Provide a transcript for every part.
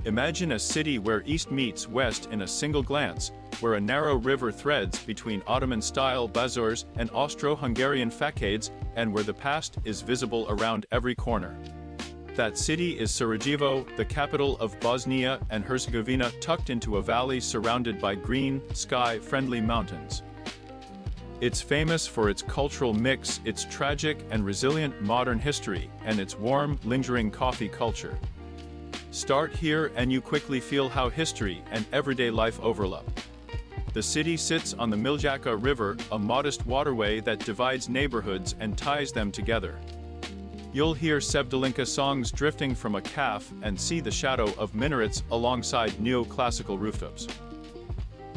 Imagine a city where east meets west in a single glance, where a narrow river threads between Ottoman-style bazaars and Austro-Hungarian facades, and where the past is visible around every corner. That city is Sarajevo, the capital of Bosnia and Herzegovina, tucked into a valley surrounded by green, sky-friendly mountains. It's famous for its cultural mix, its tragic and resilient modern history, and its warm, lingering coffee culture. Start here and you quickly feel how history and everyday life overlap. The city sits on the Miljacka River, a modest waterway that divides neighborhoods and ties them together. You'll hear Sevdalinka songs drifting from a calf and see the shadow of minarets alongside neoclassical rooftops.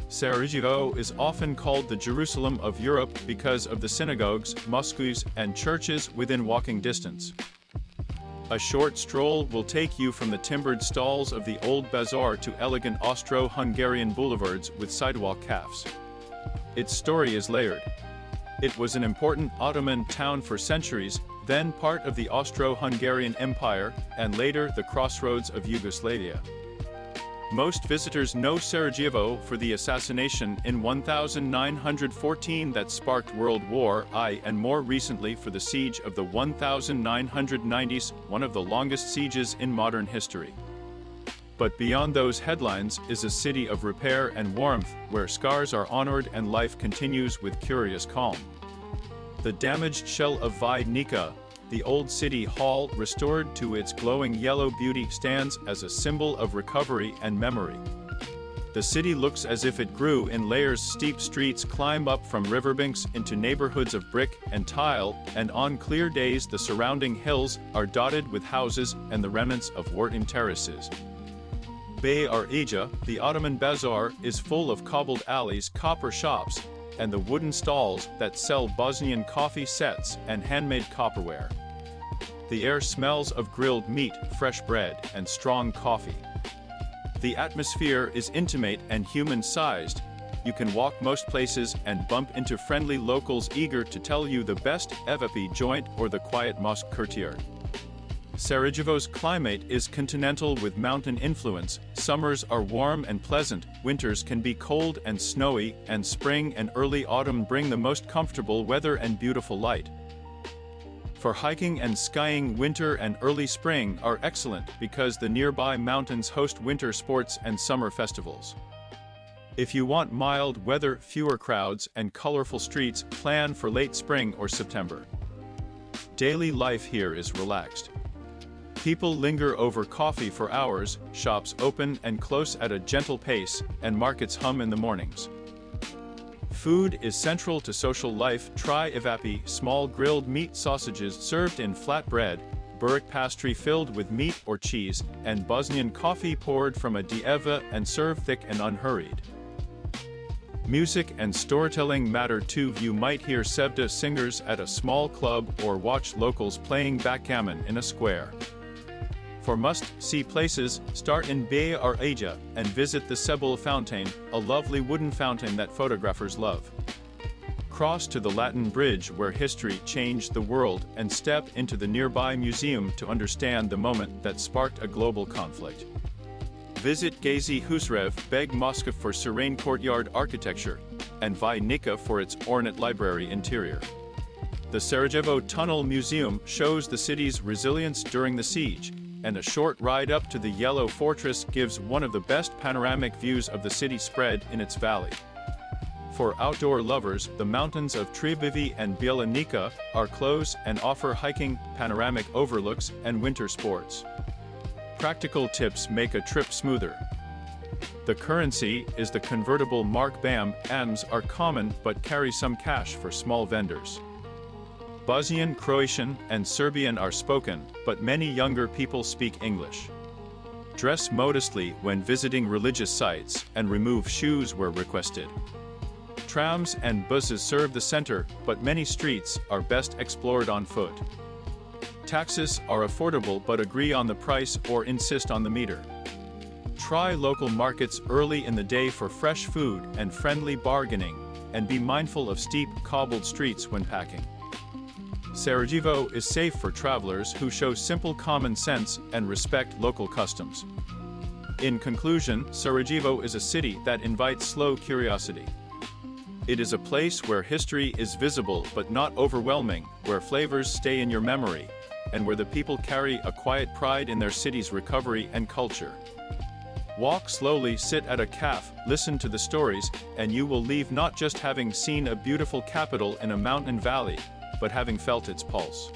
Sarajevo is often called the Jerusalem of Europe because of the synagogues, mosques, and churches within walking distance. A short stroll will take you from the timbered stalls of the old bazaar to elegant Austro-Hungarian boulevards with sidewalk cafes. Its story is layered. It was an important Ottoman town for centuries, then part of the Austro-Hungarian Empire, and later the crossroads of Yugoslavia. Most visitors know Sarajevo for the assassination in 1914 that sparked World War I, and more recently for the siege of the 1990s, one of the longest sieges in modern history. But beyond those headlines is a city of repair and warmth, where scars are honored and life continues with curious calm. The damaged shell of Vijenica, the old city hall, restored to its glowing yellow beauty, stands as a symbol of recovery and memory. The city looks as if it grew in layers. Steep streets climb up from riverbanks into neighborhoods of brick and tile, and on clear days the surrounding hills are dotted with houses and the remnants of wartime terraces. Beyarija, the Ottoman bazaar, is full of cobbled alleys, copper shops, and the wooden stalls that sell Bosnian coffee sets and handmade copperware. The air smells of grilled meat, fresh bread, and strong coffee. The atmosphere is intimate and human-sized. You can walk most places and bump into friendly locals eager to tell you the best evapy joint or the quiet mosque courtyard. Sarajevo's climate is continental with mountain influence. Summers are warm and pleasant, winters can be cold and snowy, and spring and early autumn bring the most comfortable weather and beautiful light. For hiking and skiing, winter and early spring are excellent because the nearby mountains host winter sports and summer festivals. If you want mild weather, fewer crowds, and colorful streets, plan for late spring or September. Daily life here is relaxed. People linger over coffee for hours, shops open and close at a gentle pace, and markets hum in the mornings. Food is central to social life. Try evapi, small grilled meat sausages served in flat bread, burek pastry filled with meat or cheese, and Bosnian coffee poured from a dieva and served thick and unhurried. Music and storytelling matter too. You might hear Sevda singers at a small club or watch locals playing backgammon in a square. For must-see places, start in Beyarija and visit the Sebel Fountain, a lovely wooden fountain that photographers love. Cross to the Latin Bridge where history changed the world, and step into the nearby museum to understand the moment that sparked a global conflict. Visit Gazi Husrev Beg Mosque for serene courtyard architecture, and Vijenica for its ornate library interior. The Sarajevo Tunnel Museum shows the city's resilience during the siege, and a short ride up to the Yellow Fortress gives one of the best panoramic views of the city spread in its valley. For outdoor lovers, the mountains of Trebivi and Bjelanica are close and offer hiking, panoramic overlooks, and winter sports. Practical tips make a trip smoother. The currency is the convertible mark. BAMs are common but carry some cash for small vendors. Bosnian, Croatian, and Serbian are spoken, but many younger people speak English. Dress modestly when visiting religious sites, and remove shoes where requested. Trams and buses serve the center, but many streets are best explored on foot. Taxis are affordable, but agree on the price or insist on the meter. Try local markets early in the day for fresh food and friendly bargaining. and be mindful of steep, cobbled streets when packing. Sarajevo is safe for travelers who show simple common sense and respect local customs. In conclusion, Sarajevo is a city that invites slow curiosity. It is a place where history is visible but not overwhelming, where flavors stay in your memory, and where the people carry a quiet pride in their city's recovery and culture. Walk slowly, sit at a cafe, listen to the stories, and you will leave not just having seen a beautiful capital in a mountain valley, but having felt its pulse.